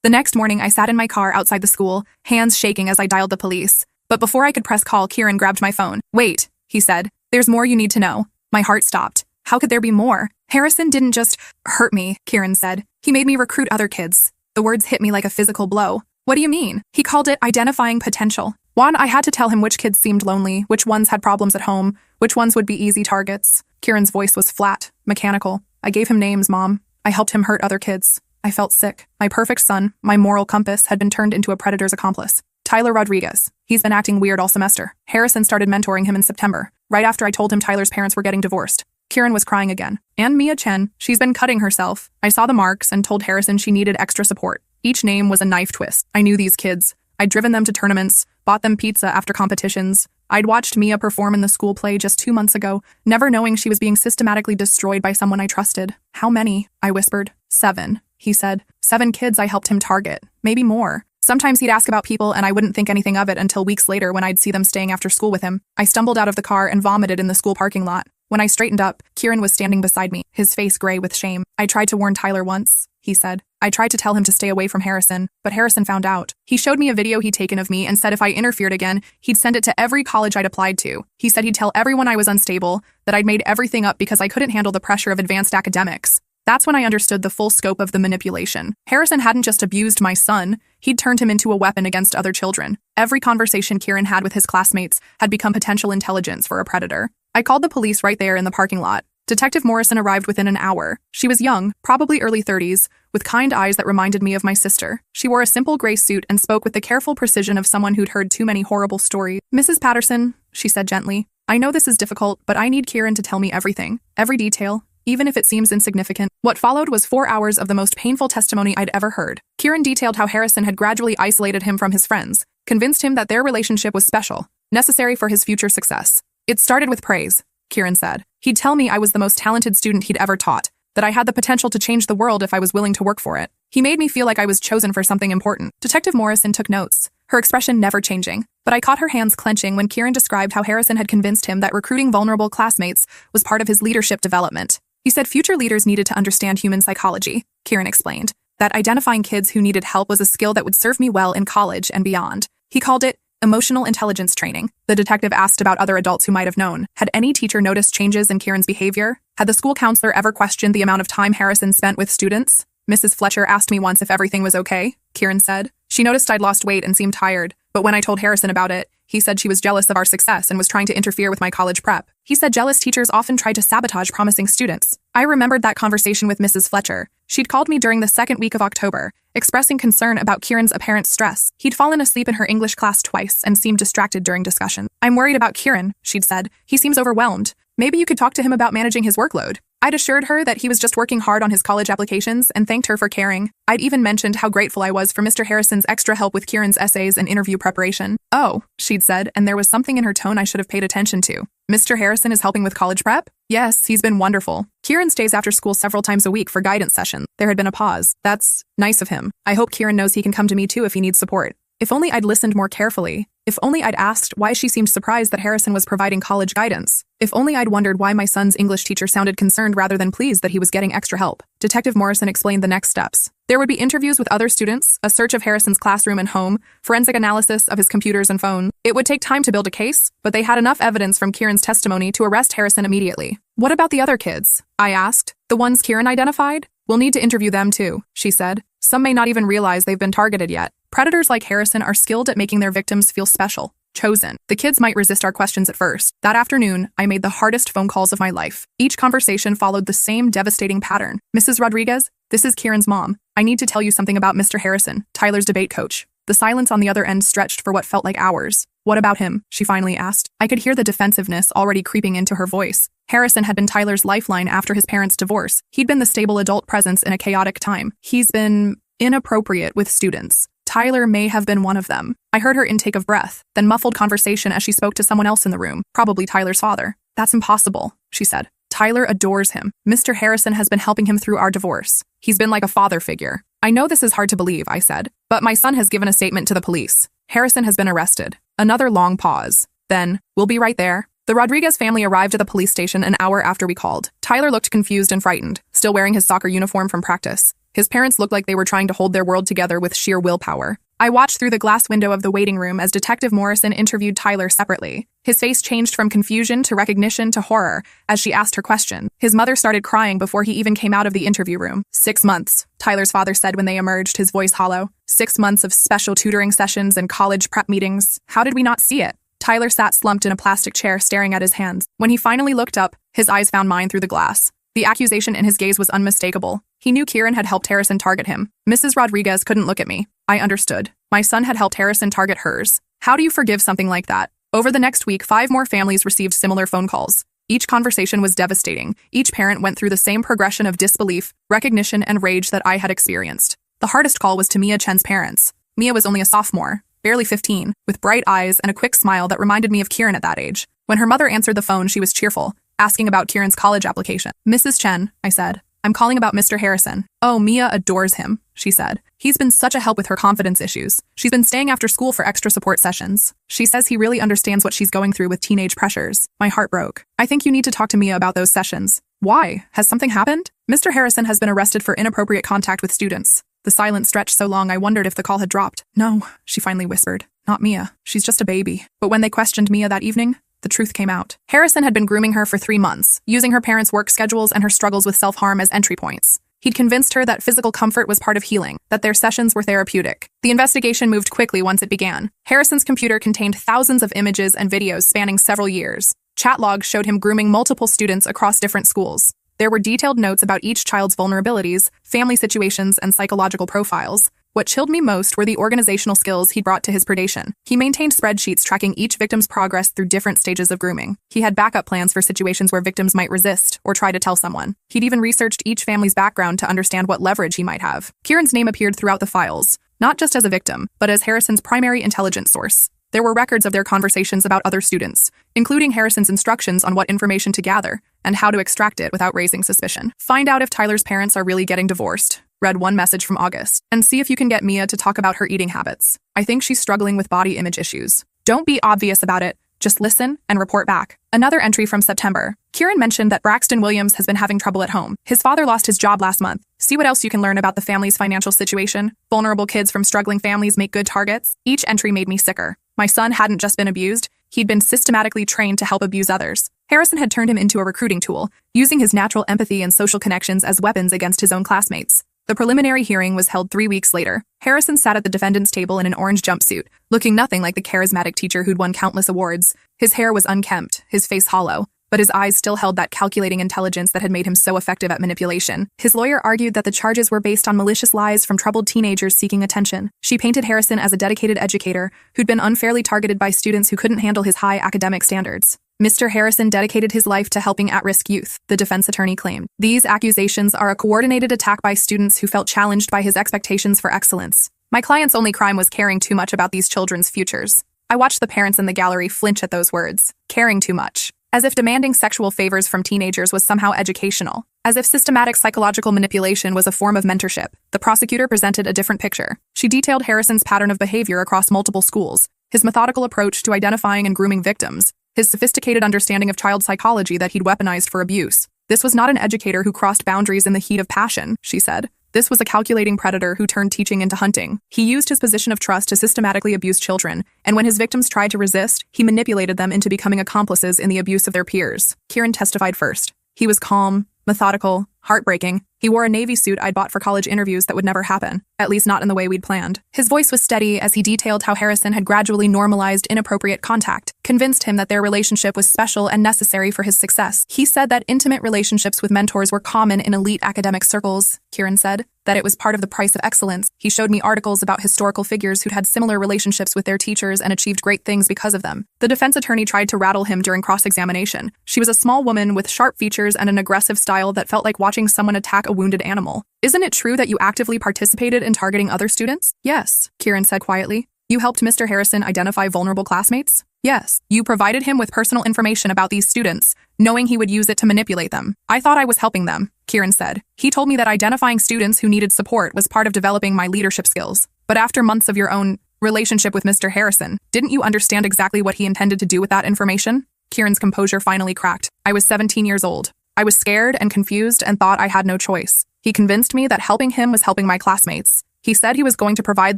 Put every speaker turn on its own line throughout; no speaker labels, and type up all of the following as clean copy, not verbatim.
The next morning, I sat in my car outside the school, hands shaking as I dialed the police. But before I could press call, Kieran grabbed my phone. "Wait," he said. "There's more you need to know." My heart stopped. How could there be more? Harrison didn't just hurt me, Kieran said. He made me recruit other kids. The words hit me like a physical blow. "What do you mean?" He called it identifying potential. One, I had to tell him which kids seemed lonely, which ones had problems at home, which ones would be easy targets. Kieran's voice was flat, mechanical. "I gave him names, Mom. I helped him hurt other kids. I felt sick. My perfect son, my moral compass, had been turned into a predator's accomplice. Tyler Rodriguez. He's been acting weird all semester. Harrison started mentoring him in September, right after I told him Tyler's parents were getting divorced." Kieran was crying again. "And Mia Chen, she's been cutting herself. I saw the marks and told Harrison she needed extra support." Each name was a knife twist. I knew these kids. I'd driven them to tournaments, bought them pizza after competitions. I'd watched Mia perform in the school play just 2 months ago, never knowing she was being systematically destroyed by someone I trusted. "How many?" I whispered. 7, he said. 7 kids I helped him target. Maybe more. Sometimes he'd ask about people and I wouldn't think anything of it until weeks later when I'd see them staying after school with him. I stumbled out of the car and vomited in the school parking lot. When I straightened up, Kieran was standing beside me, his face gray with shame. "I tried to warn Tyler once," he said. "I tried to tell him to stay away from Harrison, but Harrison found out. He showed me a video he'd taken of me and said if I interfered again, he'd send it to every college I'd applied to. He said he'd tell everyone I was unstable, that I'd made everything up because I couldn't handle the pressure of advanced academics." That's when I understood the full scope of the manipulation. Harrison hadn't just abused my son, he'd turned him into a weapon against other children. Every conversation Kieran had with his classmates had become potential intelligence for a predator. I called the police right there in the parking lot. Detective Morrison arrived within an hour. She was young, probably early 30s, with kind eyes that reminded me of my sister. She wore a simple gray suit and spoke with the careful precision of someone who'd heard too many horrible stories. "Mrs. Patterson," she said gently, "I know this is difficult, but I need Kieran to tell me everything, every detail, even if it seems insignificant." What followed was 4 hours of the most painful testimony I'd ever heard. Kieran detailed how Harrison had gradually isolated him from his friends, convinced him that their relationship was special, necessary for his future success. "It started with praise," Kieran said. "He'd tell me I was the most talented student he'd ever taught, that I had the potential to change the world if I was willing to work for it. He made me feel like I was chosen for something important." Detective Morrison took notes, her expression never changing, but I caught her hands clenching when Kieran described how Harrison had convinced him that recruiting vulnerable classmates was part of his leadership development. He said future leaders needed to understand human psychology, Kieran explained, that identifying kids who needed help was a skill that would serve me well in college and beyond. He called it emotional intelligence training. The detective asked about other adults who might have known. Had any teacher noticed changes in Kieran's behavior? Had the school counselor ever questioned the amount of time Harrison spent with students? "Mrs. Fletcher asked me once if everything was okay," Kieran said. "She noticed I'd lost weight and seemed tired, but when I told Harrison about it, he said she was jealous of our success and was trying to interfere with my college prep. He said jealous teachers often try to sabotage promising students." I remembered that conversation with Mrs. Fletcher. She'd called me during the second week of October, expressing concern about Kieran's apparent stress. He'd fallen asleep in her English class twice and seemed distracted during discussion. "I'm worried about Kieran," she'd said. "He seems overwhelmed. Maybe you could talk to him about managing his workload." I'd assured her that he was just working hard on his college applications and thanked her for caring. I'd even mentioned how grateful I was for Mr. Harrison's extra help with Kieran's essays and interview preparation. "Oh," she'd said, and there was something in her tone I should have paid attention to. "Mr. Harrison is helping with college prep?" "Yes, he's been wonderful. Kieran stays after school several times a week for guidance sessions." There had been a pause. "That's nice of him. I hope Kieran knows he can come to me too if he needs support." If only I'd listened more carefully. If only I'd asked why she seemed surprised that Harrison was providing college guidance. If only I'd wondered why my son's English teacher sounded concerned rather than pleased that he was getting extra help. Detective Morrison explained the next steps. There would be interviews with other students, a search of Harrison's classroom and home, forensic analysis of his computers and phone. It would take time to build a case, but they had enough evidence from Kieran's testimony to arrest Harrison immediately. "What about the other kids?" I asked. "The ones Kieran identified? We'll need to interview them too," she said. "Some may not even realize they've been targeted yet. Predators like Harrison are skilled at making their victims feel special, chosen. The kids might resist our questions at first." That afternoon, I made the hardest phone calls of my life. Each conversation followed the same devastating pattern. "Mrs. Rodriguez, this is Kieran's mom. I need to tell you something about Mr. Harrison, Tyler's debate coach." The silence on the other end stretched for what felt like hours. "What about him?" she finally asked. I could hear the defensiveness already creeping into her voice. Harrison had been Tyler's lifeline after his parents' divorce. He'd been the stable adult presence in a chaotic time. He's been inappropriate with students. Tyler may have been one of them. I heard her intake of breath, then muffled conversation as she spoke to someone else in the room, probably Tyler's father. "That's impossible," she said. "Tyler adores him. Mr. Harrison has been helping him through our divorce. He's been like a father figure." "I know this is hard to believe," I said, "but my son has given a statement to the police. Harrison has been arrested." Another long pause. Then, "We'll be right there." The Rodriguez family arrived at the police station an hour after we called. Tyler looked confused and frightened, still wearing his soccer uniform from practice. His parents looked like they were trying to hold their world together with sheer willpower. I watched through the glass window of the waiting room as Detective Morrison interviewed Tyler separately. His face changed from confusion to recognition to horror as she asked her question. His mother started crying before he even came out of the interview room. 6 months, Tyler's father said when they emerged, his voice hollow. 6 months of special tutoring sessions and college prep meetings. How did we not see it? Tyler sat slumped in a plastic chair staring at his hands. When he finally looked up, his eyes found mine through the glass. The accusation in his gaze was unmistakable. He knew Kieran had helped Harrison target him. Mrs. Rodriguez couldn't look at me. I understood. My son had helped Harrison target hers. How do you forgive something like that? Over the next week, 5 more families received similar phone calls. Each conversation was devastating. Each parent went through the same progression of disbelief, recognition, and rage that I had experienced. The hardest call was to Mia Chen's parents. Mia was only a sophomore, barely 15, with bright eyes and a quick smile that reminded me of Kieran at that age. When her mother answered the phone, she was cheerful, asking about Kieran's college application. Mrs. Chen, I said. I'm calling about Mr. Harrison. Oh, Mia adores him, she said. He's been such a help with her confidence issues. She's been staying after school for extra support sessions. She says he really understands what she's going through with teenage pressures. My heart broke. I think you need to talk to Mia about those sessions. Why? Has something happened? Mr. Harrison has been arrested for inappropriate contact with students. The silence stretched so long I wondered if the call had dropped. No, she finally whispered. Not Mia. She's just a baby. But when they questioned Mia that evening, the truth came out. Harrison had been grooming her for 3 months, using her parents' work schedules and her struggles with self-harm as entry points. He'd convinced her that physical comfort was part of healing, that their sessions were therapeutic. The investigation moved quickly once it began. Harrison's computer contained thousands of images and videos spanning several years. Chat logs showed him grooming multiple students across different schools. There were detailed notes about each child's vulnerabilities, family situations, and psychological profiles. What chilled me most were the organizational skills he brought to his predation. He maintained spreadsheets tracking each victim's progress through different stages of grooming. He had backup plans for situations where victims might resist or try to tell someone. He'd even researched each family's background to understand what leverage he might have. Kieran's name appeared throughout the files, not just as a victim, but as Harrison's primary intelligence source. There were records of their conversations about other students, including Harrison's instructions on what information to gather and how to extract it without raising suspicion. Find out if Tyler's parents are really getting divorced. Read one message from August. And see if you can get Mia to talk about her eating habits. I think she's struggling with body image issues. Don't be obvious about it. Just listen and report back. Another entry from September. Kieran mentioned that Braxton Williams has been having trouble at home. His father lost his job last month. See what else you can learn about the family's financial situation. Vulnerable kids from struggling families make good targets. Each entry made me sicker. My son hadn't just been abused. He'd been systematically trained to help abuse others. Harrison had turned him into a recruiting tool, using his natural empathy and social connections as weapons against his own classmates. The preliminary hearing was held 3 weeks later. Harrison sat at the defendant's table in an orange jumpsuit, looking nothing like the charismatic teacher who'd won countless awards. His hair was unkempt, his face hollow, but his eyes still held that calculating intelligence that had made him so effective at manipulation. His lawyer argued that the charges were based on malicious lies from troubled teenagers seeking attention. She painted Harrison as a dedicated educator who'd been unfairly targeted by students who couldn't handle his high academic standards. Mr. Harrison dedicated his life to helping at-risk youth, the defense attorney claimed. These accusations are a coordinated attack by students who felt challenged by his expectations for excellence. My client's only crime was caring too much about these children's futures. I watched the parents in the gallery flinch at those words. Caring too much. As if demanding sexual favors from teenagers was somehow educational. As if systematic psychological manipulation was a form of mentorship. The prosecutor presented a different picture. She detailed Harrison's pattern of behavior across multiple schools, his methodical approach to identifying and grooming victims, his sophisticated understanding of child psychology that he'd weaponized for abuse. This was not an educator who crossed boundaries in the heat of passion, she said. This was a calculating predator who turned teaching into hunting. He used his position of trust to systematically abuse children, and when his victims tried to resist, he manipulated them into becoming accomplices in the abuse of their peers. Kieran testified first. He was calm, methodical, heartbreaking. He wore a Navy suit I'd bought for college interviews that would never happen, at least not in the way we'd planned. His voice was steady as he detailed how Harrison had gradually normalized inappropriate contact, convinced him that their relationship was special and necessary for his success. He said that intimate relationships with mentors were common in elite academic circles, Kieran said, that it was part of the price of excellence. He showed me articles about historical figures who'd had similar relationships with their teachers and achieved great things because of them. The defense attorney tried to rattle him during cross-examination. She was a small woman with sharp features and an aggressive style that felt like watching someone attack a wounded animal. Isn't it true that you actively participated in targeting other students? Yes, Kieran said quietly. You helped Mr. Harrison identify vulnerable classmates? Yes. You provided him with personal information about these students, knowing he would use it to manipulate them. I thought I was helping them, Kieran said. He told me that identifying students who needed support was part of developing my leadership skills. But after months of your own relationship with Mr. Harrison, didn't you understand exactly what he intended to do with that information? Kieran's composure finally cracked. I was 17 years old. I was scared and confused and thought I had no choice. He convinced me that helping him was helping my classmates. He said he was going to provide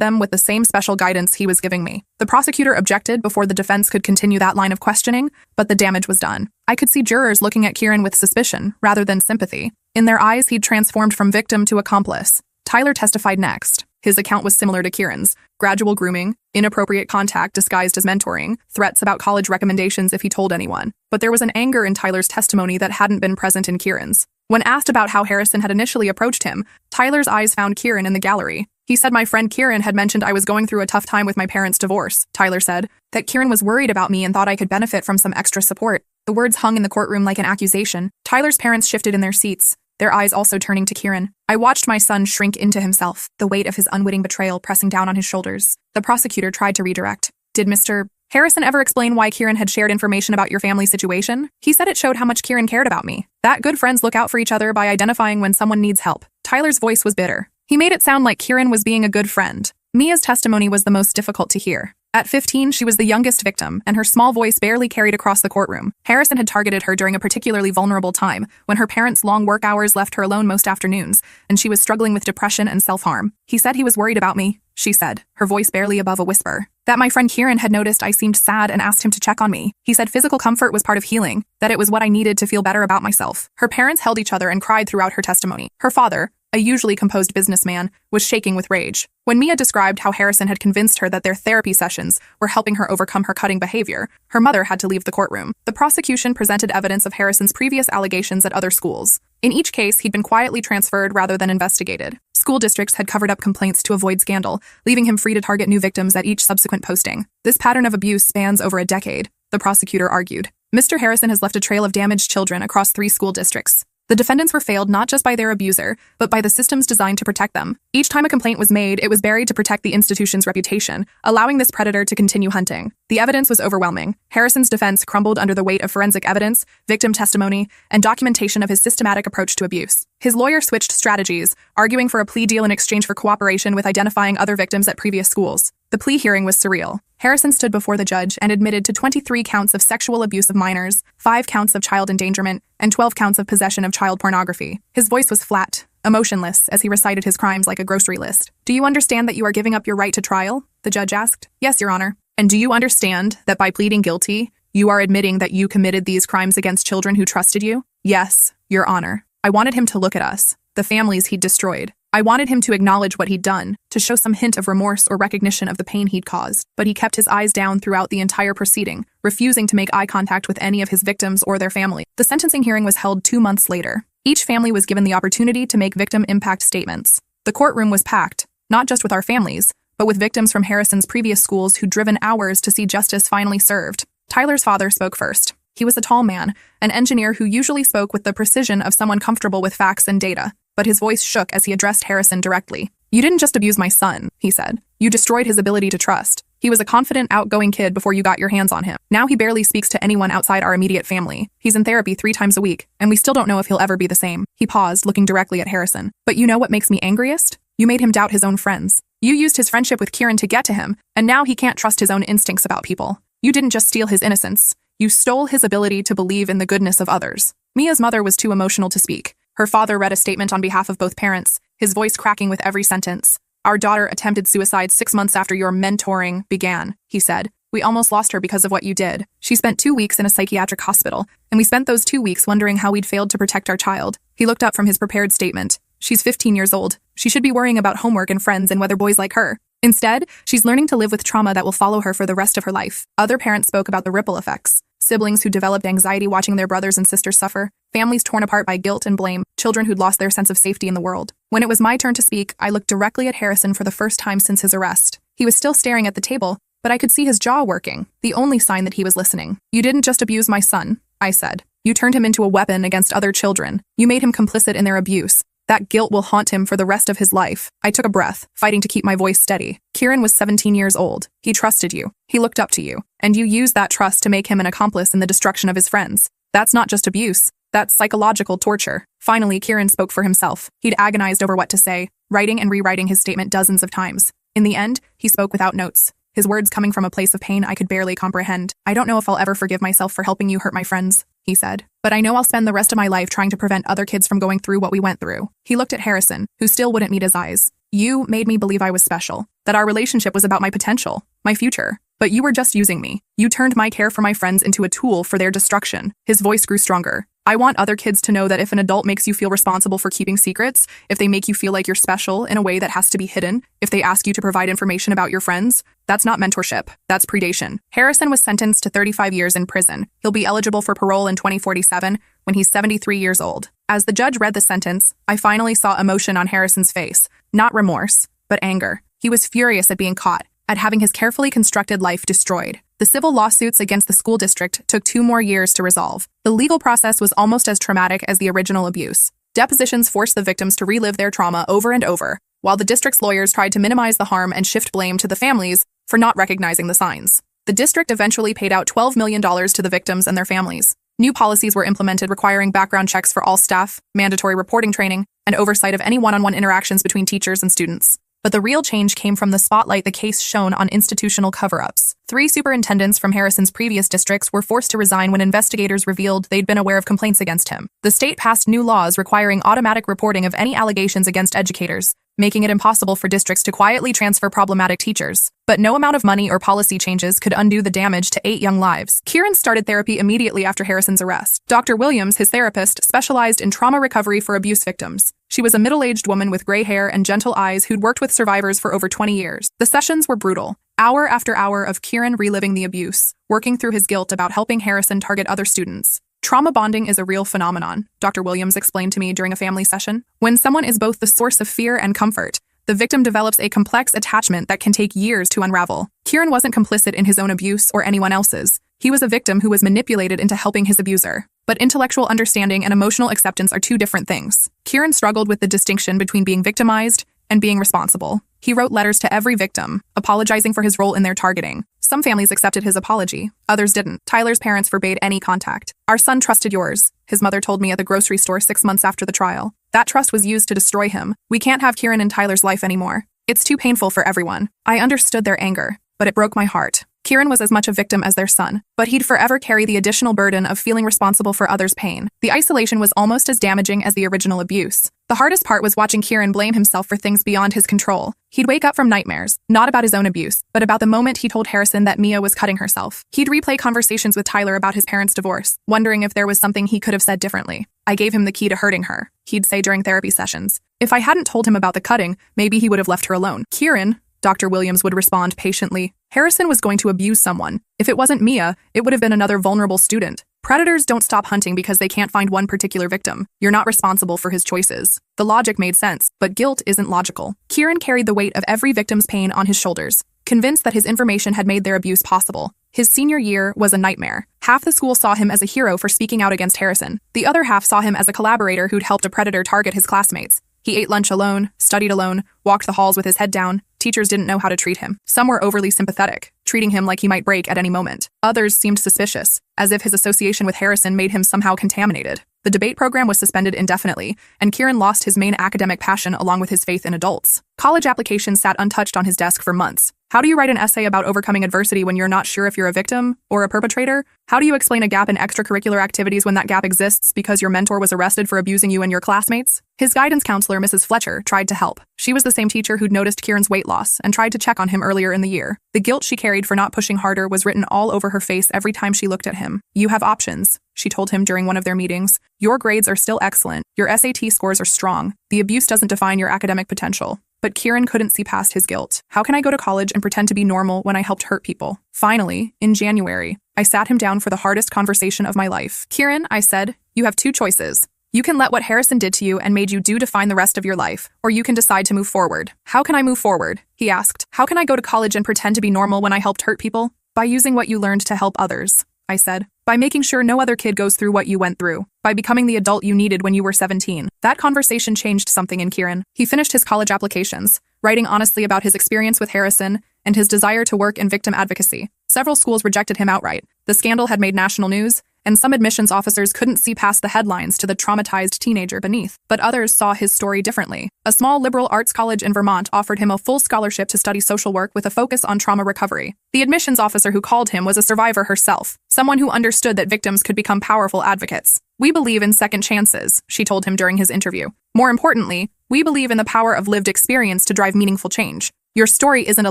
them with the same special guidance he was giving me. The prosecutor objected before the defense could continue that line of questioning, but the damage was done. I could see jurors looking at Kieran with suspicion rather than sympathy. In their eyes, he'd transformed from victim to accomplice. Tyler testified next. His account was similar to Kieran's. Gradual grooming, inappropriate contact disguised as mentoring, threats about college recommendations if he told anyone. But there was an anger in Tyler's testimony that hadn't been present in Kieran's. When asked about how Harrison had initially approached him, Tyler's eyes found Kieran in the gallery. He said my friend Kieran had mentioned I was going through a tough time with my parents' divorce. Tyler said that Kieran was worried about me and thought I could benefit from some extra support. The words hung in the courtroom like an accusation. Tyler's parents shifted in their seats, their eyes also turning to Kieran. I watched my son shrink into himself, the weight of his unwitting betrayal pressing down on his shoulders. The prosecutor tried to redirect. Did Mr. Harrison ever explain why Kieran had shared information about your family situation? He said it showed how much Kieran cared about me. That good friends look out for each other by identifying when someone needs help. Tyler's voice was bitter. He made it sound like Kieran was being a good friend. Mia's testimony was the most difficult to hear. At 15, she was the youngest victim, and her small voice barely carried across the courtroom. Harrison had targeted her during a particularly vulnerable time, when her parents' long work hours left her alone most afternoons, and she was struggling with depression and self-harm. He said he was worried about me, she said, her voice barely above a whisper. That my friend Kieran had noticed I seemed sad and asked him to check on me. He said physical comfort was part of healing, that it was what I needed to feel better about myself. Her parents held each other and cried throughout her testimony. Her father, a usually composed businessman, was shaking with rage. When Mia described how Harrison had convinced her that their therapy sessions were helping her overcome her cutting behavior, her mother had to leave the courtroom. The prosecution presented evidence of Harrison's previous allegations at other schools. In each case, he'd been quietly transferred rather than investigated. School districts had covered up complaints to avoid scandal, leaving him free to target new victims at each subsequent posting. This pattern of abuse spans over a decade, the prosecutor argued. Mr. Harrison has left a trail of damaged children across 3 school districts. The defendants were failed not just by their abuser, but by the systems designed to protect them. Each time a complaint was made, it was buried to protect the institution's reputation, allowing this predator to continue hunting. The evidence was overwhelming. Harrison's defense crumbled under the weight of forensic evidence, victim testimony, and documentation of his systematic approach to abuse. His lawyer switched strategies, arguing for a plea deal in exchange for cooperation with identifying other victims at previous schools. The plea hearing was surreal. Harrison stood before the judge and admitted to 23 counts of sexual abuse of minors, 5 counts of child endangerment, and 12 counts of possession of child pornography. His voice was flat, emotionless, as he recited his crimes like a grocery list. Do you understand that you are giving up your right to trial? The judge asked. Yes, Your Honor. And do you understand that by pleading guilty, you are admitting that you committed these crimes against children who trusted you? Yes, Your Honor. I wanted him to look at us, the families he'd destroyed. I wanted him to acknowledge what he'd done, to show some hint of remorse or recognition of the pain he'd caused. But he kept his eyes down throughout the entire proceeding, refusing to make eye contact with any of his victims or their family. The sentencing hearing was held 2 months later. Each family was given the opportunity to make victim impact statements. The courtroom was packed, not just with our families, but with victims from Harrison's previous schools who'd driven hours to see justice finally served. Tyler's father spoke first. He was a tall man, an engineer who usually spoke with the precision of someone comfortable with facts and data. But his voice shook as he addressed Harrison directly. You didn't just abuse my son, he said. You destroyed his ability to trust. He was a confident, outgoing kid before you got your hands on him. Now he barely speaks to anyone outside our immediate family. He's in therapy 3 times a week, and we still don't know if he'll ever be the same. He paused, looking directly at Harrison. But you know what makes me angriest? You made him doubt his own friends. You used his friendship with Kieran to get to him, and now he can't trust his own instincts about people. You didn't just steal his innocence. You stole his ability to believe in the goodness of others. Mia's mother was too emotional to speak. Her father read a statement on behalf of both parents, his voice cracking with every sentence. Our daughter attempted suicide 6 months after your mentoring began, he said. We almost lost her because of what you did. She spent 2 weeks in a psychiatric hospital, and we spent those 2 weeks wondering how we'd failed to protect our child. He looked up from his prepared statement. She's 15 years old. She should be worrying about homework and friends and whether boys like her. Instead, she's learning to live with trauma that will follow her for the rest of her life. Other parents spoke about the ripple effects. Siblings who developed anxiety watching their brothers and sisters suffer, families torn apart by guilt and blame, children who'd lost their sense of safety in the world. When it was my turn to speak, I looked directly at Harrison for the first time since his arrest. He was still staring at the table, but I could see his jaw working, the only sign that he was listening. You didn't just abuse my son, I said. You turned him into a weapon against other children. You made him complicit in their abuse. That guilt will haunt him for the rest of his life. I took a breath, fighting to keep my voice steady. Kieran was 17 years old. He trusted you. He looked up to you. And you used that trust to make him an accomplice in the destruction of his friends. That's not just abuse. That's psychological torture. Finally, Kieran spoke for himself. He'd agonized over what to say, writing and rewriting his statement dozens of times. In the end, he spoke without notes, his words coming from a place of pain I could barely comprehend. I don't know if I'll ever forgive myself for helping you hurt my friends. he said. But I know I'll spend the rest of my life trying to prevent other kids from going through what we went through. He looked at Harrison, who still wouldn't meet his eyes. You made me believe I was special, that our relationship was about my potential, my future. But you were just using me. You turned my care for my friends into a tool for their destruction. His voice grew stronger. I want other kids to know that if an adult makes you feel responsible for keeping secrets, if they make you feel like you're special in a way that has to be hidden, if they ask you to provide information about your friends, that's not mentorship. That's predation. Harrison was sentenced to 35 years in prison. He'll be eligible for parole in 2047 when he's 73 years old. As the judge read the sentence, I finally saw emotion on Harrison's face. Not remorse, but anger. He was furious at being caught, at having his carefully constructed life destroyed. The civil lawsuits against the school district took 2 more years to resolve. The legal process was almost as traumatic as the original abuse. Depositions forced the victims to relive their trauma over and over, while the district's lawyers tried to minimize the harm and shift blame to the families for not recognizing the signs. The district eventually paid out $12 million to the victims and their families. New policies were implemented requiring background checks for all staff, mandatory reporting training, and oversight of any one-on-one interactions between teachers and students. But the real change came from the spotlight the case shone on institutional cover-ups. 3 superintendents from Harrison's previous districts were forced to resign when investigators revealed they'd been aware of complaints against him. The state passed new laws requiring automatic reporting of any allegations against educators, making it impossible for districts to quietly transfer problematic teachers. But no amount of money or policy changes could undo the damage to 8 young lives. Kieran started therapy immediately after Harrison's arrest. Dr. Williams, his therapist, specialized in trauma recovery for abuse victims. She was a middle-aged woman with gray hair and gentle eyes who'd worked with survivors for over 20 years. The sessions were brutal. Hour after hour of Kieran reliving the abuse, working through his guilt about helping Harrison target other students. Trauma bonding is a real phenomenon, Dr. Williams explained to me during a family session. When someone is both the source of fear and comfort, the victim develops a complex attachment that can take years to unravel. Kieran wasn't complicit in his own abuse or anyone else's. He was a victim who was manipulated into helping his abuser. But intellectual understanding and emotional acceptance are 2 different things. Kieran struggled with the distinction between being victimized and being responsible. He wrote letters to every victim, apologizing for his role in their targeting. Some families accepted his apology, others didn't. Tyler's parents forbade any contact. Our son trusted yours, his mother told me at the grocery store 6 months after the trial. That trust was used to destroy him. We can't have Kieran in Tyler's life anymore. It's too painful for everyone. I understood their anger, but it broke my heart. Kieran was as much a victim as their son, but he'd forever carry the additional burden of feeling responsible for others' pain. The isolation was almost as damaging as the original abuse. The hardest part was watching Kieran blame himself for things beyond his control. He'd wake up from nightmares, not about his own abuse, but about the moment he told Harrison that Mia was cutting herself. He'd replay conversations with Tyler about his parents' divorce, wondering if there was something he could have said differently. I gave him the key to hurting her, he'd say during therapy sessions. If I hadn't told him about the cutting, maybe he would have left her alone. Kieran, Dr. Williams would respond patiently. Harrison was going to abuse someone. If it wasn't Mia, it would have been another vulnerable student. Predators don't stop hunting because they can't find one particular victim. You're not responsible for his choices. The logic made sense, but guilt isn't logical. Kieran carried the weight of every victim's pain on his shoulders, convinced that his information had made their abuse possible. His senior year was a nightmare. Half the school saw him as a hero for speaking out against Harrison. The other half saw him as a collaborator who'd helped a predator target his classmates. He ate lunch alone, studied alone, walked the halls with his head down. Teachers didn't know how to treat him. Some were overly sympathetic, treating him like he might break at any moment. Others seemed suspicious, as if his association with Harrison made him somehow contaminated. The debate program was suspended indefinitely, and Kieran lost his main academic passion along with his faith in adults. College applications sat untouched on his desk for months. How do you write an essay about overcoming adversity when you're not sure if you're a victim or a perpetrator? How do you explain a gap in extracurricular activities when that gap exists because your mentor was arrested for abusing you and your classmates? His guidance counselor, Mrs. Fletcher, tried to help. She was the same teacher who'd noticed Kieran's weight loss and tried to check on him earlier in the year. The guilt she carried for not pushing harder was written all over her face every time she looked at him. You have options, she told him during one of their meetings. Your grades are still excellent. Your SAT scores are strong. The abuse doesn't define your academic potential. But Kieran couldn't see past his guilt. How can I go to college and pretend to be normal when I helped hurt people? Finally, in January, I sat him down for the hardest conversation of my life. Kieran, I said, you have 2 choices. You can let what Harrison did to you and made you do define the rest of your life, or you can decide to move forward. How can I move forward? He asked. How can I go to college and pretend to be normal when I helped hurt people? By using what you learned to help others, I said. By making sure no other kid goes through what you went through. By becoming the adult you needed when you were 17. That conversation changed something in Kieran. He finished his college applications, writing honestly about his experience with Harrison and his desire to work in victim advocacy. Several schools rejected him outright. The scandal had made national news, and some admissions officers couldn't see past the headlines to the traumatized teenager beneath. But others saw his story differently. A small liberal arts college in Vermont offered him a full scholarship to study social work with a focus on trauma recovery. The admissions officer who called him was a survivor herself, someone who understood that victims could become powerful advocates. "We believe in second chances," she told him during his interview. "More importantly, we believe in the power of lived experience to drive meaningful change. Your story isn't a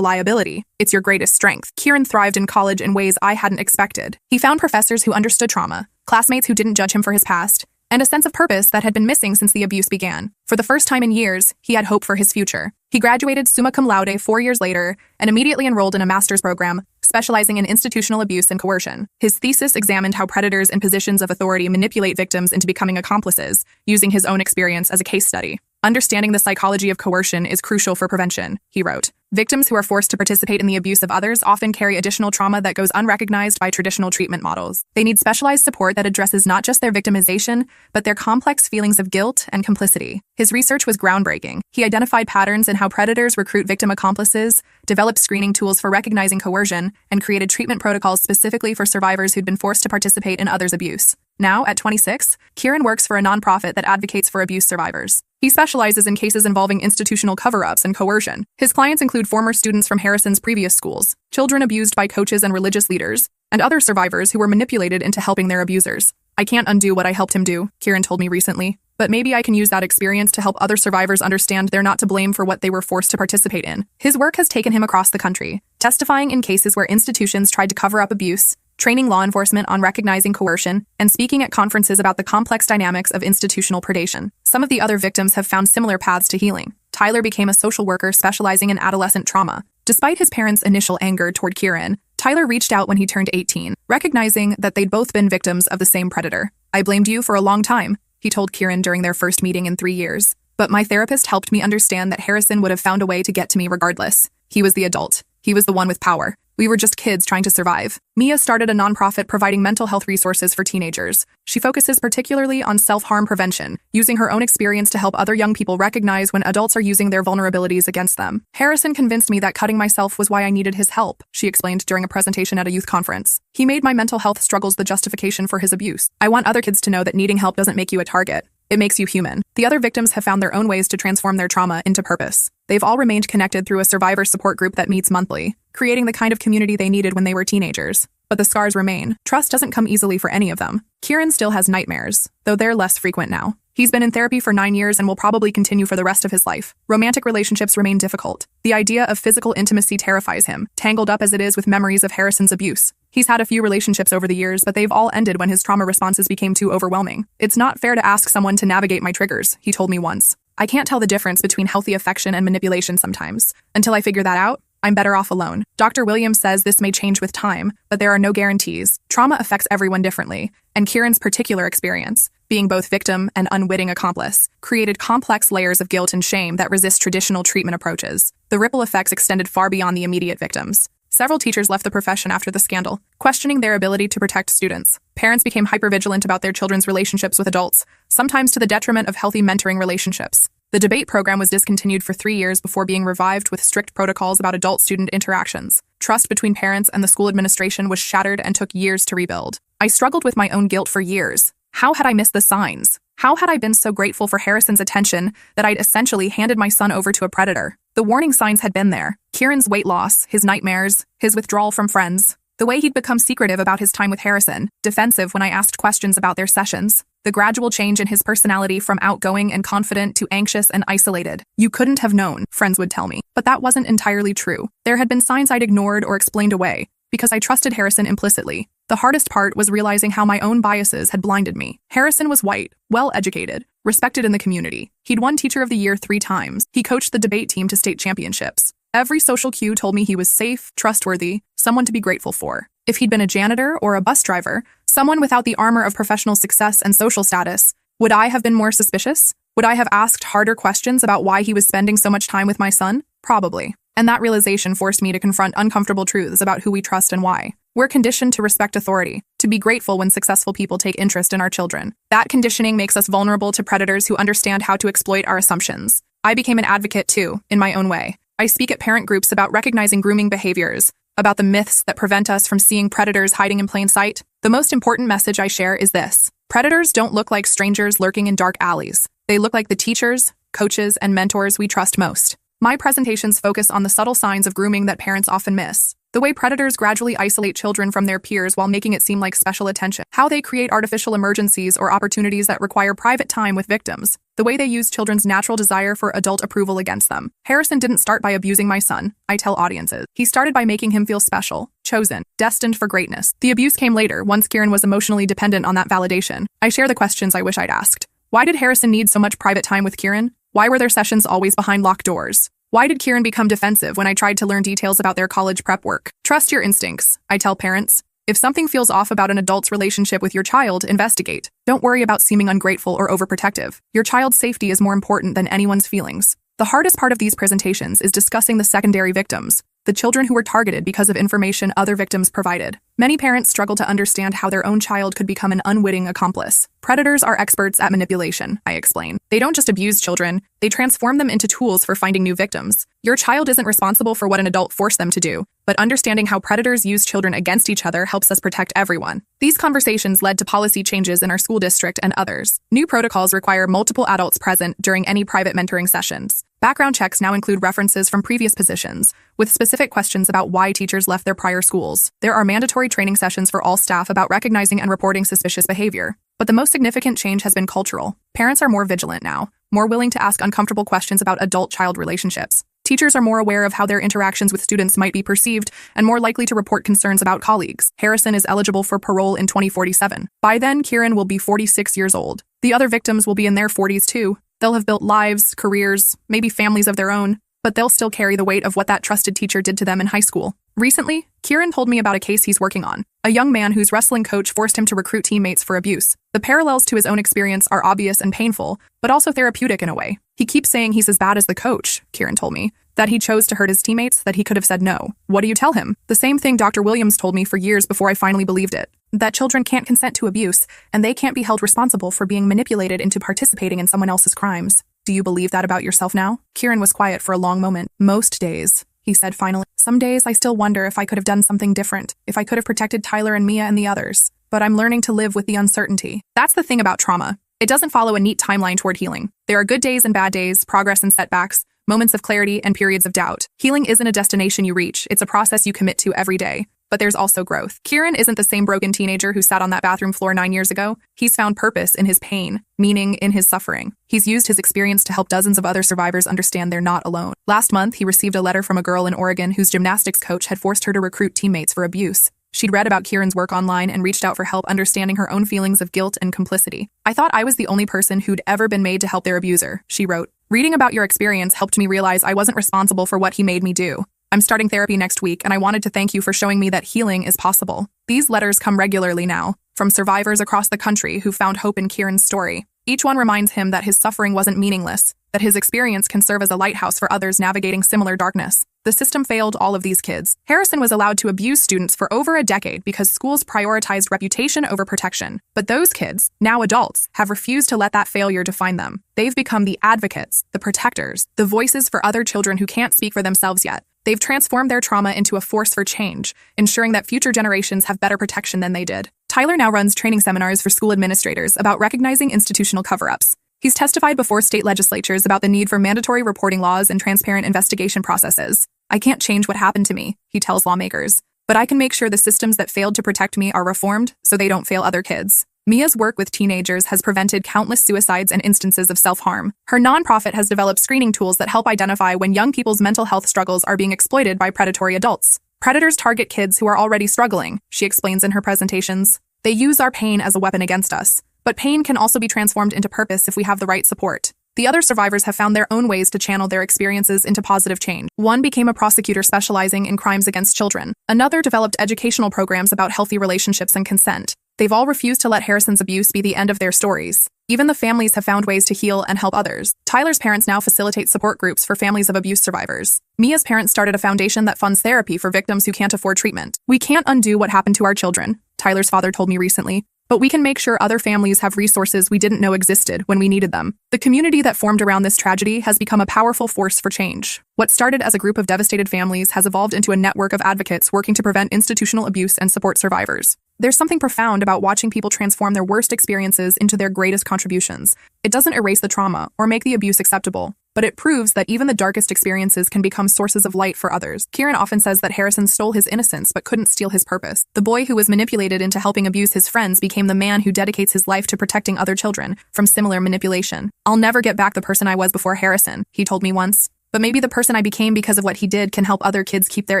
liability, it's your greatest strength." Kieran thrived in college in ways I hadn't expected. He found professors who understood trauma, classmates who didn't judge him for his past, and a sense of purpose that had been missing since the abuse began. For the first time in years, he had hope for his future. He graduated summa cum laude 4 years later and immediately enrolled in a master's program specializing in institutional abuse and coercion. His thesis examined how predators in positions of authority manipulate victims into becoming accomplices, using his own experience as a case study. "Understanding the psychology of coercion is crucial for prevention," he wrote. "Victims who are forced to participate in the abuse of others often carry additional trauma that goes unrecognized by traditional treatment models. They need specialized support that addresses not just their victimization, but their complex feelings of guilt and complicity." His research was groundbreaking. He identified patterns in how predators recruit victim accomplices, developed screening tools for recognizing coercion, and created treatment protocols specifically for survivors who'd been forced to participate in others' abuse. Now, at 26, Kieran works for a nonprofit that advocates for abuse survivors. He specializes in cases involving institutional cover-ups and coercion. His clients include former students from Harrison's previous schools, children abused by coaches and religious leaders, and other survivors who were manipulated into helping their abusers. "I can't undo what I helped him do," Kieran told me recently, "but maybe I can use that experience to help other survivors understand they're not to blame for what they were forced to participate in." His work has taken him across the country, testifying in cases where institutions tried to cover up abuse, training law enforcement on recognizing coercion, and speaking at conferences about the complex dynamics of institutional predation. Some of the other victims have found similar paths to healing. Tyler became a social worker specializing in adolescent trauma. Despite his parents' initial anger toward Kieran, Tyler reached out when he turned 18, recognizing that they'd both been victims of the same predator. "I blamed you for a long time," he told Kieran during their first meeting in 3 years. "But my therapist helped me understand that Harrison would have found a way to get to me regardless. He was the adult. He was the one with power. We were just kids trying to survive." Mia started a nonprofit providing mental health resources for teenagers. She focuses particularly on self-harm prevention, using her own experience to help other young people recognize when adults are using their vulnerabilities against them. "Harrison convinced me that cutting myself was why I needed his help," she explained during a presentation at a youth conference. "He made my mental health struggles the justification for his abuse. I want other kids to know that needing help doesn't make you a target. It makes you human." The other victims have found their own ways to transform their trauma into purpose. They've all remained connected through a survivor support group that meets monthly, creating the kind of community they needed when they were teenagers. But the scars remain. Trust doesn't come easily for any of them. Kieran still has nightmares, though they're less frequent now. He's been in therapy for 9 years and will probably continue for the rest of his life. Romantic relationships remain difficult. The idea of physical intimacy terrifies him, tangled up as it is with memories of Harrison's abuse. He's had a few relationships over the years, but they've all ended when his trauma responses became too overwhelming. "It's not fair to ask someone to navigate my triggers," he told me once. "I can't tell the difference between healthy affection and manipulation sometimes. Until I figure that out, I'm better off alone." Dr. Williams says this may change with time, but there are no guarantees. Trauma affects everyone differently, and Kieran's particular experience, being both victim and unwitting accomplice, created complex layers of guilt and shame that resist traditional treatment approaches. The ripple effects extended far beyond the immediate victims. Several teachers left the profession after the scandal, questioning their ability to protect students. Parents became hypervigilant about their children's relationships with adults, sometimes to the detriment of healthy mentoring relationships. The debate program was discontinued for 3 years before being revived with strict protocols about adult-student interactions. Trust between parents and the school administration was shattered and took years to rebuild. I struggled with my own guilt for years. How had I missed the signs? How had I been so grateful for Harrison's attention that I'd essentially handed my son over to a predator? The warning signs had been there. Kieran's weight loss, his nightmares, his withdrawal from friends, the way he'd become secretive about his time with Harrison, defensive when I asked questions about their sessions, the gradual change in his personality from outgoing and confident to anxious and isolated. "You couldn't have known," friends would tell me. But that wasn't entirely true. There had been signs I'd ignored or explained away, because I trusted Harrison implicitly. The hardest part was realizing how my own biases had blinded me. Harrison was white, well-educated, respected in the community. He'd won Teacher of the Year 3 times. He coached the debate team to state championships. Every social cue told me he was safe, trustworthy, someone to be grateful for. If he'd been a janitor or a bus driver, someone without the armor of professional success and social status, would I have been more suspicious? Would I have asked harder questions about why he was spending so much time with my son? Probably. And that realization forced me to confront uncomfortable truths about who we trust and why. We're conditioned to respect authority, to be grateful when successful people take interest in our children. That conditioning makes us vulnerable to predators who understand how to exploit our assumptions. I became an advocate too, in my own way. I speak at parent groups about recognizing grooming behaviors, about the myths that prevent us from seeing predators hiding in plain sight. The most important message I share is this. Predators don't look like strangers lurking in dark alleys. They look like the teachers, coaches, and mentors we trust most. My presentations focus on the subtle signs of grooming that parents often miss. The way predators gradually isolate children from their peers while making it seem like special attention. How they create artificial emergencies or opportunities that require private time with victims. The way they use children's natural desire for adult approval against them. Harrison didn't start by abusing my son, I tell audiences. He started by making him feel special, chosen, destined for greatness. The abuse came later, once Kieran was emotionally dependent on that validation. I share the questions I wish I'd asked. Why did Harrison need so much private time with Kieran? Why were their sessions always behind locked doors? Why did Kieran become defensive when I tried to learn details about their college prep work? Trust your instincts, I tell parents. If something feels off about an adult's relationship with your child, investigate. Don't worry about seeming ungrateful or overprotective. Your child's safety is more important than anyone's feelings. The hardest part of these presentations is discussing the secondary victims, the children who were targeted because of information other victims provided. Many parents struggle to understand how their own child could become an unwitting accomplice. Predators are experts at manipulation, I explain. They don't just abuse children, they transform them into tools for finding new victims. Your child isn't responsible for what an adult forced them to do, but understanding how predators use children against each other helps us protect everyone. These conversations led to policy changes in our school district and others. New protocols require multiple adults present during any private mentoring sessions. Background checks now include references from previous positions, with specific questions about why teachers left their prior schools. There are mandatory training sessions for all staff about recognizing and reporting suspicious behavior. But the most significant change has been cultural. Parents are more vigilant now, more willing to ask uncomfortable questions about adult-child relationships. Teachers are more aware of how their interactions with students might be perceived and more likely to report concerns about colleagues. Harrison is eligible for parole in 2047. By then, Kieran will be 46 years old. The other victims will be in their 40s too. They'll have built lives, careers, maybe families of their own, but they'll still carry the weight of what that trusted teacher did to them in high school. Recently, Kieran told me about a case he's working on. A young man whose wrestling coach forced him to recruit teammates for abuse. The parallels to his own experience are obvious and painful, but also therapeutic in a way. He keeps saying he's as bad as the coach, Kieran told me, that he chose to hurt his teammates, that he could have said no. What do you tell him? The same thing Dr. Williams told me for years before I finally believed it. That children can't consent to abuse, and they can't be held responsible for being manipulated into participating in someone else's crimes. Do you believe that about yourself now? Kieran was quiet for a long moment. Most days, he said finally. Some days I still wonder if I could have done something different, if I could have protected Tyler and Mia and the others. But I'm learning to live with the uncertainty. That's the thing about trauma. It doesn't follow a neat timeline toward healing. There are good days and bad days, progress and setbacks, moments of clarity and periods of doubt. Healing isn't a destination you reach, it's a process you commit to every day. But there's also growth. Kieran isn't the same broken teenager who sat on that bathroom floor 9 years ago. He's found purpose in his pain, meaning in his suffering. He's used his experience to help dozens of other survivors understand they're not alone. Last month, he received a letter from a girl in Oregon whose gymnastics coach had forced her to recruit teammates for abuse. She'd read about Kieran's work online and reached out for help understanding her own feelings of guilt and complicity. I thought I was the only person who'd ever been made to help their abuser, she wrote. Reading about your experience helped me realize I wasn't responsible for what he made me do. I'm starting therapy next week, and I wanted to thank you for showing me that healing is possible. These letters come regularly now, from survivors across the country who found hope in Kieran's story. Each one reminds him that his suffering wasn't meaningless, that his experience can serve as a lighthouse for others navigating similar darkness. The system failed all of these kids. Harrison was allowed to abuse students for over a decade because schools prioritized reputation over protection. But those kids, now adults, have refused to let that failure define them. They've become the advocates, the protectors, the voices for other children who can't speak for themselves yet. They've transformed their trauma into a force for change, ensuring that future generations have better protection than they did. Tyler now runs training seminars for school administrators about recognizing institutional cover-ups. He's testified before state legislatures about the need for mandatory reporting laws and transparent investigation processes. I can't change what happened to me, he tells lawmakers, but I can make sure the systems that failed to protect me are reformed so they don't fail other kids. Mia's work with teenagers has prevented countless suicides and instances of self-harm. Her nonprofit has developed screening tools that help identify when young people's mental health struggles are being exploited by predatory adults. Predators target kids who are already struggling, she explains in her presentations. They use our pain as a weapon against us. But pain can also be transformed into purpose if we have the right support. The other survivors have found their own ways to channel their experiences into positive change. One became a prosecutor specializing in crimes against children. Another developed educational programs about healthy relationships and consent. They've all refused to let Harrison's abuse be the end of their stories. Even the families have found ways to heal and help others. Tyler's parents now facilitate support groups for families of abuse survivors. Mia's parents started a foundation that funds therapy for victims who can't afford treatment. We can't undo what happened to our children, Tyler's father told me recently. But we can make sure other families have resources we didn't know existed when we needed them. The community that formed around this tragedy has become a powerful force for change. What started as a group of devastated families has evolved into a network of advocates working to prevent institutional abuse and support survivors. There's something profound about watching people transform their worst experiences into their greatest contributions. It doesn't erase the trauma or make the abuse acceptable, but it proves that even the darkest experiences can become sources of light for others. Kieran often says that Harrison stole his innocence but couldn't steal his purpose. The boy who was manipulated into helping abuse his friends became the man who dedicates his life to protecting other children from similar manipulation. "I'll never get back the person I was before Harrison," he told me once. But maybe the person I became because of what he did can help other kids keep their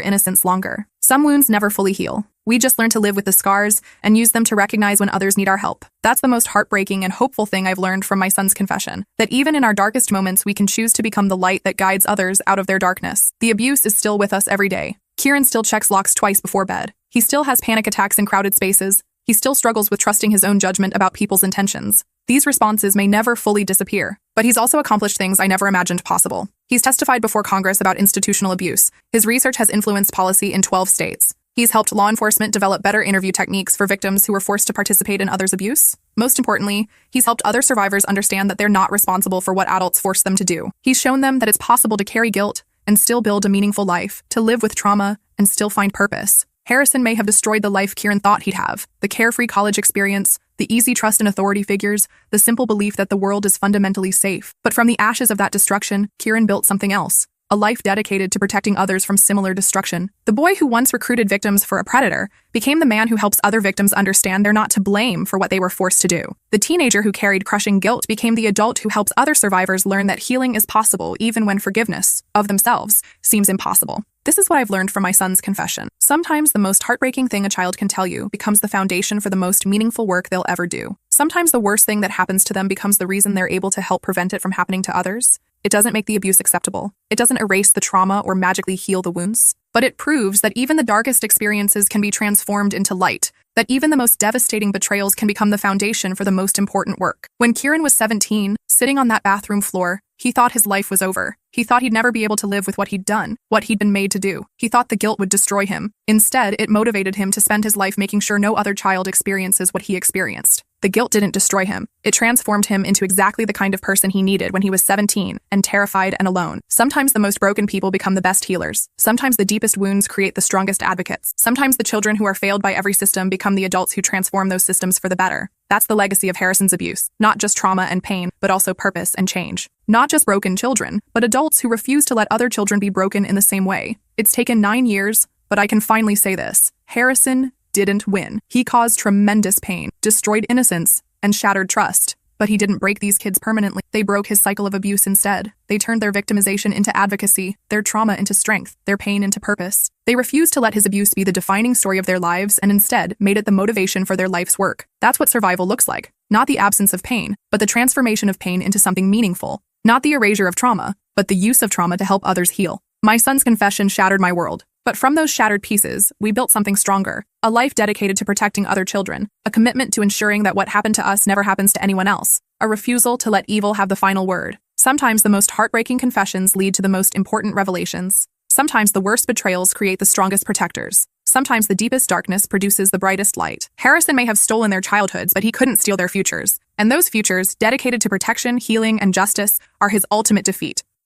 innocence longer. Some wounds never fully heal. We just learn to live with the scars and use them to recognize when others need our help. That's the most heartbreaking and hopeful thing I've learned from my son's confession. That even in our darkest moments, we can choose to become the light that guides others out of their darkness. The abuse is still with us every day. Kieran still checks locks twice before bed. He still has panic attacks in crowded spaces. He still struggles with trusting his own judgment about people's intentions. These responses may never fully disappear, but he's also accomplished things I never imagined possible. He's testified before Congress about institutional abuse. His research has influenced policy in 12 states. He's helped law enforcement develop better interview techniques for victims who were forced to participate in others' abuse. Most importantly, he's helped other survivors understand that they're not responsible for what adults forced them to do. He's shown them that it's possible to carry guilt and still build a meaningful life, to live with trauma and still find purpose. Harrison may have destroyed the life Kieran thought he'd have. The carefree college experience, the easy trust in authority figures, the simple belief that the world is fundamentally safe. But from the ashes of that destruction, Kieran built something else. A life dedicated to protecting others from similar destruction. The boy who once recruited victims for a predator became the man who helps other victims understand they're not to blame for what they were forced to do. The teenager who carried crushing guilt became the adult who helps other survivors learn that healing is possible even when forgiveness of themselves seems impossible. This is what I've learned from my son's confession. Sometimes the most heartbreaking thing a child can tell you becomes the foundation for the most meaningful work they'll ever do. Sometimes the worst thing that happens to them becomes the reason they're able to help prevent it from happening to others. It doesn't make the abuse acceptable. It doesn't erase the trauma or magically heal the wounds. But it proves that even the darkest experiences can be transformed into light, that even the most devastating betrayals can become the foundation for the most important work. When Kieran was 17, sitting on that bathroom floor, he thought his life was over. He thought he'd never be able to live with what he'd done, what he'd been made to do. He thought the guilt would destroy him. Instead, it motivated him to spend his life making sure no other child experiences what he experienced. The guilt didn't destroy him. It transformed him into exactly the kind of person he needed when he was 17 and terrified and alone. Sometimes the most broken people become the best healers. Sometimes the deepest wounds create the strongest advocates. Sometimes the children who are failed by every system become the adults who transform those systems for the better. That's the legacy of Harrison's abuse. Not just trauma and pain, but also purpose and change. Not just broken children, but adults who refuse to let other children be broken in the same way. It's taken 9 years, but I can finally say this. Harrison didn't win. He caused tremendous pain, destroyed innocence, and shattered trust. But he didn't break these kids permanently. They broke his cycle of abuse instead. They turned their victimization into advocacy, their trauma into strength, their pain into purpose. They refused to let his abuse be the defining story of their lives and instead made it the motivation for their life's work. That's what survival looks like. Not the absence of pain, but the transformation of pain into something meaningful. Not the erasure of trauma, but the use of trauma to help others heal. My son's confession shattered my world. But from those shattered pieces, we built something stronger. A life dedicated to protecting other children. A commitment to ensuring that what happened to us never happens to anyone else. A refusal to let evil have the final word. Sometimes the most heartbreaking confessions lead to the most important revelations. Sometimes the worst betrayals create the strongest protectors. Sometimes the deepest darkness produces the brightest light. Harrison may have stolen their childhoods, but he couldn't steal their futures. And those futures, dedicated to protection, healing, and justice, are his ultimate defeat.